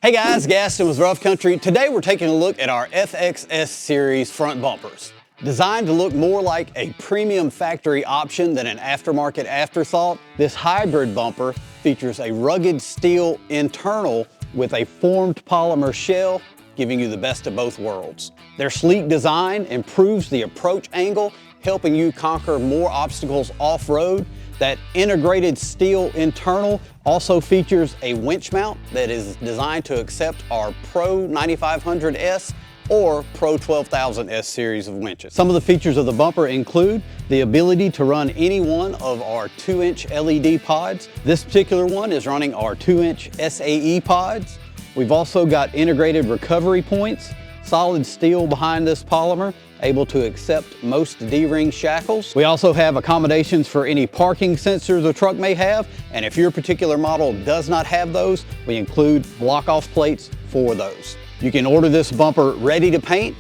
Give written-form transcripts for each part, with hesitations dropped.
Hey guys, Gaston with Rough Country. Today we're taking a look at our FXS series front bumpers. Designed to look more like a premium factory option than an aftermarket afterthought, this hybrid bumper features a rugged steel internal with a formed polymer shell, giving you the best of both worlds. Their sleek design improves the approach angle, helping you conquer more obstacles off-road. That integrated steel internal also features a winch mount that is designed to accept our PRO12000S or PRO12000S series of winches. Some of the features of the bumper include the ability to run any one of our 2-inch LED pods. This particular one is running our 2-inch SAE pods. We've also got integrated recovery points, solid steel behind this polymer, able to accept most D-ring shackles. We also have accommodations for any parking sensors a truck may have, and if your particular model does not have those, we include block-off plates for those. You can order this bumper ready to paint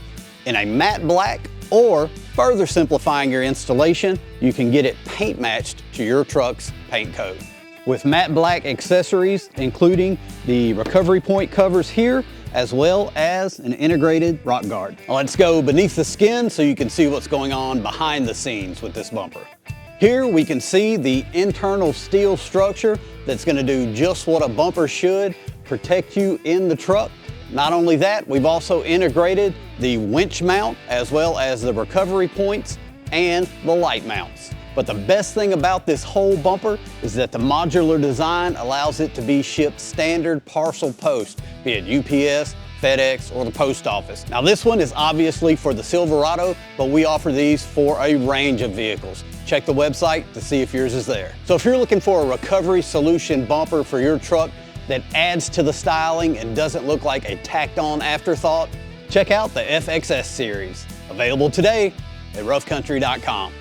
in a matte black, or further simplifying your installation, you can get it paint matched to your truck's paint code. With matte black accessories, including the recovery point covers here, as well as an integrated rock guard. Now let's go beneath the skin so you can see what's going on behind the scenes with this bumper. Here we can see the internal steel structure that's going to do just what a bumper should, protect you in the truck. Not only that, we've also integrated the winch mount as well as the recovery points and the light mounts. But the best thing about this whole bumper is that the modular design allows it to be shipped standard parcel post, be it UPS, FedEx, or the post office. Now this one is obviously for the Silverado, but we offer these for a range of vehicles. Check the website to see if yours is there. So if you're looking for a recovery solution bumper for your truck that adds to the styling and doesn't look like a tacked on afterthought, check out the FXS series. Available today at roughcountry.com.